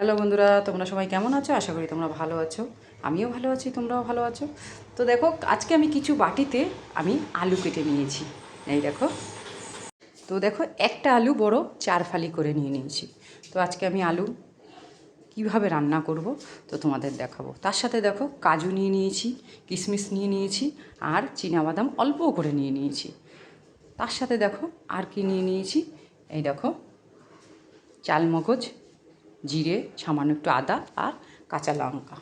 Hello বন্ধুরা, তোমরা সবাই কেমন আছো? আশা করি তোমরা ভালো আছো। আমিও ভালো আছি, তোমরাও ভালো আছো। তো দেখো, আজকে আমি কিছু বাটিতে আমি আলু কেটে নিয়েছি। এই দেখো, তো দেখো একটা আলু বড় 4 ফালি করে নিয়ে নিয়েছি। তো আজকে আমি আলু কিভাবে রান্না করব তো তোমাদের দেখাবো। তার সাথে দেখো কাজু নিয়ে নিয়েছি, কিশমিশ নিয়ে নিয়েছি, আর চীনাবাদাম অল্প করে নিয়ে নিয়েছি। তার সাথে দেখো আর কি নিয়ে নিয়েছি, এই দেখো চালমগজ, জিরে, সামান্য একটু আদা আর কাঁচা লঙ্কা,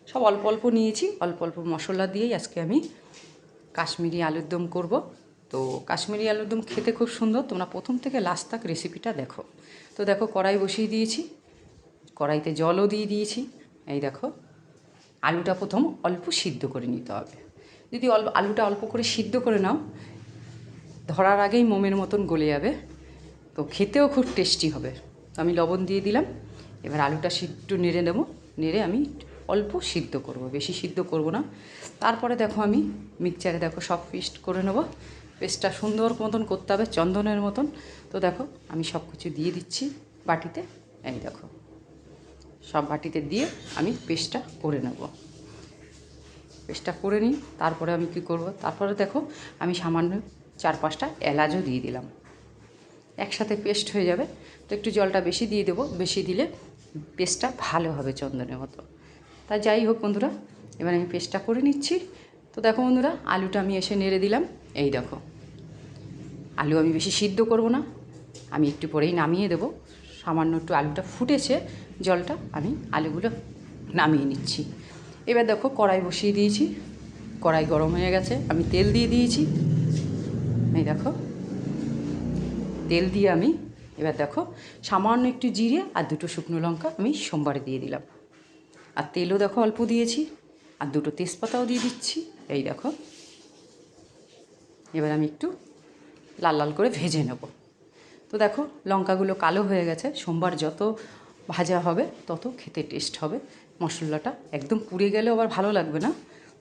সব অল্প অল্প নিয়েছি। অল্প অল্প মশলা দিয়েই আজকে আমি কাশ্মীরি আলুর দম করব। তো কাশ্মীরি আলুর দম খেতে খুব সুন্দর, তোমরা প্রথম থেকে লাস্ট তক রেসিপিটা দেখো। তো দেখো কড়াই বসিয়ে দিয়েছি, কড়াইতে জলও দিয়ে দিয়েছি। এই দেখো, আলুটা প্রথম অল্প সিদ্ধ করে নিতে হবে। যদি আলুটা অল্প করে সিদ্ধ করে নাও, ধরার আগেই মোমের মতন গলে যাবে, তো খেতেও খুব টেস্টি হবে। তো আমি লবণ দিয়ে দিলাম। এবার আলুটা একটু নেড়ে নেব, নেড়ে আমি অল্প সিদ্ধ করব, বেশি সিদ্ধ করব না। তারপরে দেখো আমি মিক্সচারে দেখো সব পেস্ট করে নেব। পেস্টটা সুন্দর মতন করতে হবে, চন্দনের মতন। তো দেখো আমি সব কিছু দিয়ে দিচ্ছি বাটিতে। এই দেখো সব বাটিতে দিয়ে আমি পেস্টটা করে নেব। পেস্টটা করে নিই, তারপরে আমি কী করব, তারপরে দেখো আমি সামান্য 4-5টা এলাচও দিয়ে দিলাম। একসাথে পেস্ট হয়ে যাবে। তো একটু জলটা বেশি দিয়ে দেবো, বেশি দিলে পেস্টটা ভালো হবে চন্দনের মতো। তা যাই হোক বন্ধুরা, এবার আমি পেস্টটা করে নিচ্ছি। তো দেখো বন্ধুরা, আলুটা আমি এসে নেড়ে দিলাম। এই দেখো, আলু আমি বেশি সিদ্ধ করব না, আমি একটু পরেই নামিয়ে দেবো। সামান্য একটু আলুটা ফুটেছে, জলটা আমি আলুগুলো নামিয়ে নিচ্ছি। এবার দেখো কড়াই বসিয়ে দিয়েছি, কড়াই গরম হয়ে গেছে, আমি তেল দিয়ে দিয়েছি। এই দেখো তেল দিয়ে আমি এবার দেখো সামান্য একটু জিরে আর 2টো শুকনো লঙ্কা আমি সোমবারে দিয়ে দিলাম। আর তেলও দেখো অল্প দিয়েছি, আর 2টো তেজপাতাও দিয়ে দিচ্ছি। এই দেখো, এবার আমি একটু লাল লাল করে ভেজে নেব। তো দেখো লঙ্কাগুলো কালো হয়ে গেছে। সোমবার যত ভাজা হবে তত খেতে টেস্ট হবে। মশলাটা একদম পুড়ে গেলেও আবার ভালো লাগবে না।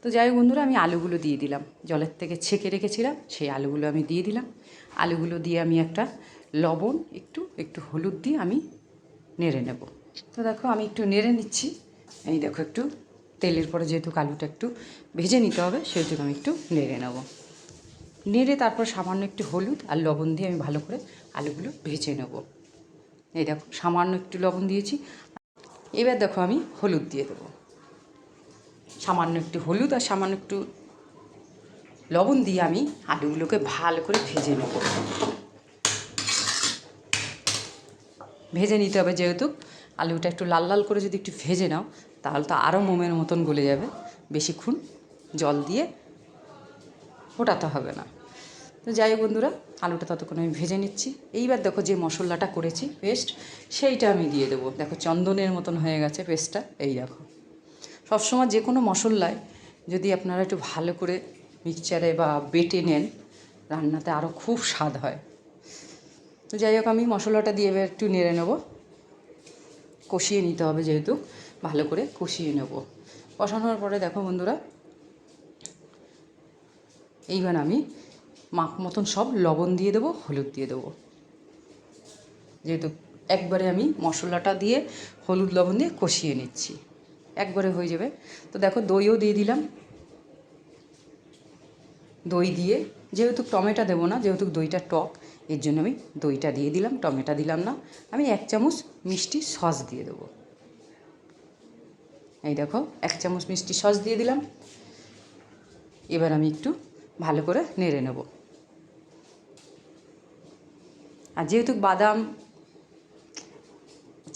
তো যাই হোক বন্ধুরা, আমি আলুগুলো দিয়ে দিলাম, জলের থেকে ছেঁকে রেখেছিলাম সেই আলুগুলো আমি দিয়ে দিলাম। আলুগুলো দিয়ে আমি একটা লবণ, একটু একটু হলুদ দিয়ে আমি নেড়ে নেব। তো দেখো আমি একটু নেড়ে নিচ্ছি। এই দেখো একটু তেলের পরে যেহেতু আলুটা একটু ভেজে নিতে হবে, সেহেতু আমি একটু নেড়ে নেব। নেড়ে তারপর সামান্য একটু হলুদ আর লবণ দিয়ে আমি ভালো করে আলুগুলো ভেজে নেব। এই দেখো সামান্য একটু লবণ দিয়েছি। এবার দেখো আমি হলুদ দিয়ে দেবো, সামান্য একটু হলুদ আর সামান্য একটু লবণ দিয়ে আমি আলুগুলোকে ভালো করে ভেজে নেব। ভেজে নিতে হবে, যেহেতু আলুটা একটু লাল লাল করে যদি একটু ভেজে নাও তাহলে তো আরও মোমের মতন গলে যাবে। বেশিক্ষণ জল দিয়ে ফোটাতে হবে না। তো যাই হোক বন্ধুরা, আলুটা ততক্ষণ আমি ভেজে নিচ্ছি। এইবার দেখো যে মশলাটা করেছি পেস্ট, সেইটা আমি দিয়ে দেবো। দেখো চন্দনের মতন হয়ে গেছে পেস্টটা। এই দেখো, সবসময় যে কোনো মশলায় যদি আপনারা একটু ভালো করে মিক্সচারে বা বেটে নেন, রান্নাতে আরও খুব স্বাদ হয়। তো যাই হোক আমি মশলাটা দিয়ে এবার একটু নেড়ে নেব। কষিয়ে নিতে হবে, যেহেতু ভালো করে কষিয়ে নেব। কষানোর পরে দেখো বন্ধুরা, এইবার আমি মাপ মতন সব লবণ দিয়ে দেবো, হলুদ দিয়ে দেবো। যেহেতু একবারে আমি মশলাটা দিয়ে হলুদ লবণ দিয়ে কষিয়ে নিচ্ছি, একবারে হয়ে যাবে। তো দেখো দইও দিয়ে দিলাম। দই দিয়ে, যেহেতু টমেটো দেবো না, যেহেতু দইটা টক, এর জন্য আমি দইটা দিয়ে দিলাম, টমেটো দিলাম না। আমি 1 চামচ মিষ্টি সস দিয়ে দেবো। এই দেখো 1 চামচ মিষ্টি সস দিয়ে দিলাম। এবার আমি একটু ভালো করে নেড়ে নেব। আর যেহেতু বাদাম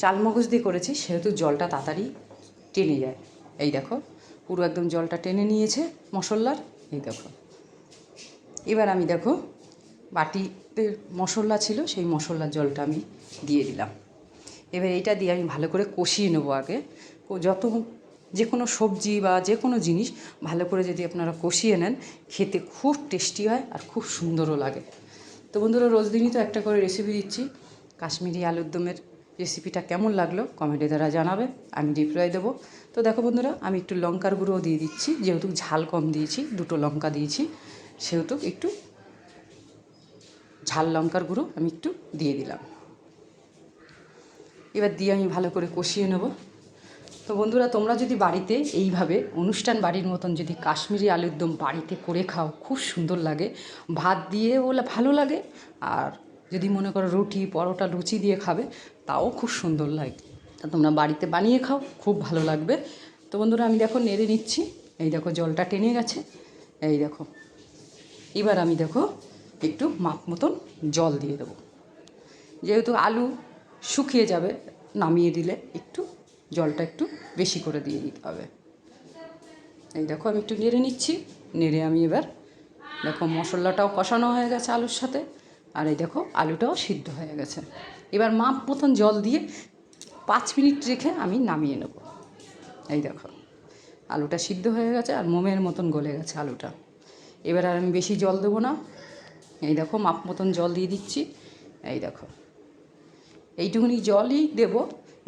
চালমগজ দিয়ে করেছি, সেহেতু জলটা তাড়াতাড়ি টেনে যায়। এই দেখো পুরো একদম জলটা টেনে নিয়েছে মশলার। এই দেখো, এবার আমি দেখো বাটিতে মশলা ছিল, সেই মশলার জলটা আমি দিয়ে দিলাম। এবার এইটা দিয়ে আমি ভালো করে কষিয়ে নেবো। আগে যত যে কোনো সবজি বা যে কোনো জিনিস ভালো করে যদি আপনারা কষিয়ে নেন, খেতে খুব টেস্টি হয় আর খুব সুন্দরও লাগে। তো বন্ধুরা, রোজ দিনই তো একটা করে রেসিপি দিচ্ছি। কাশ্মীরি আলুর দমের রেসিপিটা কেমন লাগলো কমেন্টে দ্বারা জানাবে, আমি রিপ্লাই দেবো। তো দেখো বন্ধুরা, আমি একটু লঙ্কার গুঁড়োও দিয়ে দিচ্ছি, যেহেতু ঝাল কম দিয়েছি, 2টো লঙ্কা দিয়েছি, সেহেতু একটু ঝাল লঙ্কার গুঁড়ো আমি একটু দিয়ে দিলাম। এবার দিয়ে আমি ভালো করে কষিয়ে নেব। তো বন্ধুরা, তোমরা যদি বাড়িতে এইভাবে অনুষ্ঠান বাড়ির মতন যদি কাশ্মীরি আলুর দম বাড়িতে করে খাও, খুব সুন্দর লাগে। ভাত দিয়ে ওলা ভালো লাগে, আর যদি মনে করো রুটি পরোটা লুচি দিয়ে খাবে তাও খুব সুন্দর লাগে। তা তোমরা বাড়িতে বানিয়ে খাও, খুব ভালো লাগবে। তো বন্ধুরা, আমি দেখো নেড়ে নিচ্ছি। এই দেখো জলটা টেনে গেছে। এই দেখো এবার আমি দেখো একটু মাপ মতন জল দিয়ে দেবো, যেহেতু আলু শুকিয়ে যাবে নামিয়ে দিলে একটু জলটা একটু বেশি করে দিয়ে দিতে হবে। এই দেখো আমি একটু নেড়ে নিচ্ছি। নেড়ে আমি এবার দেখো মশলাটাও কষানো হয়ে গেছে আলুর সাথে, আর এই দেখো আলুটাও সিদ্ধ হয়ে গেছে। এবার মাপ মতন জল দিয়ে 5 মিনিট রেখে আমি নামিয়ে নেব। এই দেখো আলুটা সিদ্ধ হয়ে গেছে আর মোমের মতন গলে গেছে আলুটা। এবার আর আমি বেশি জল দেবো না। এই দেখো মাপ মতন জল দিয়ে দিচ্ছি। এই দেখো এইটুকুনি জলই দেব।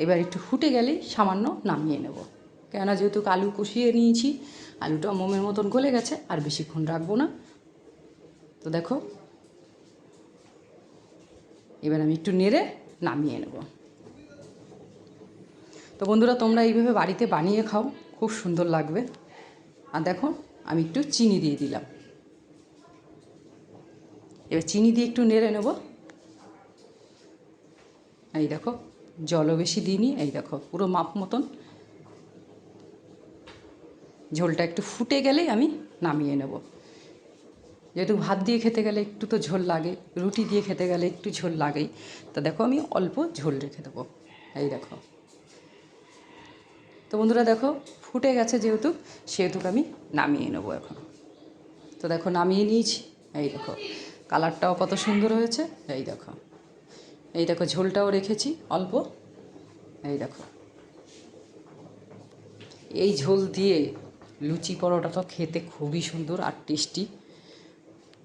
এবার একটু ফুটে গেলেই সামান্য নামিয়ে নেব, কেননা যেহেতু আলু কষিয়ে নিয়েছি, আলুটা মোমের মতন গলে গেছে, আর বেশিক্ষণ রাখবো না। তো দেখো এবার আমি একটু নেড়ে নামিয়ে নেব। তো বন্ধুরা, তোমরা এইভাবে বাড়িতে বানিয়ে খাও, খুব সুন্দর লাগবে। আর দেখো আমি একটু চিনি দিয়ে দিলাম। এবার চিনি দিয়ে একটু নেড়ে নেব। এই দেখো জলও বেশি দিইনি। এই দেখো পুরো মাপ মতন। ঝোলটা একটু ফুটে গেলেই আমি নামিয়ে নেব। যেহেতু ভাত দিয়ে খেতে গেলে একটু তো ঝোল লাগে, রুটি দিয়ে খেতে গেলে একটু ঝোল লাগেই। তো দেখো আমি অল্প ঝোল রেখে দেবো। এই দেখো। তো বন্ধুরা দেখো ফুটে গেছে যেহেতু, সেহেতু আমি নামিয়ে নেবো এখন। তো দেখো নামিয়ে নিয়েছি। এই দেখো কালারটাও কত সুন্দর হয়েছে। এই দেখো, এই দেখো ঝোলটাও রেখেছি অল্প। এই দেখো এই ঝোল দিয়ে লুচি পরোটা তো খেতে খুবই সুন্দর আর টেস্টি।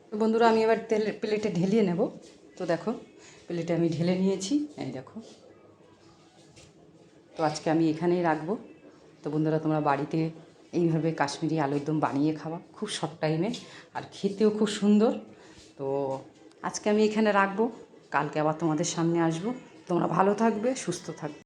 তো বন্ধুরা, আমি এবার প্লেটে ঢেলিয়ে নেব। তো দেখো প্লেটে আমি ঢেলে নিয়েছি। এই দেখো। তো আজকে আমি এখানেই রাখবো। তো বন্ধুরা, তোমরা বাড়িতে এইভাবে কাশ্মীরি আলুর দম বানিয়ে খাওয়া, খুব শর্ট টাইমে, আর খেতেও খুব সুন্দর। তো আজকে আমি এখানে রাখবো, কালকে আবার তোমাদের সামনে আসবো। তোমরা ভালো থাকবে, সুস্থ থাকবে।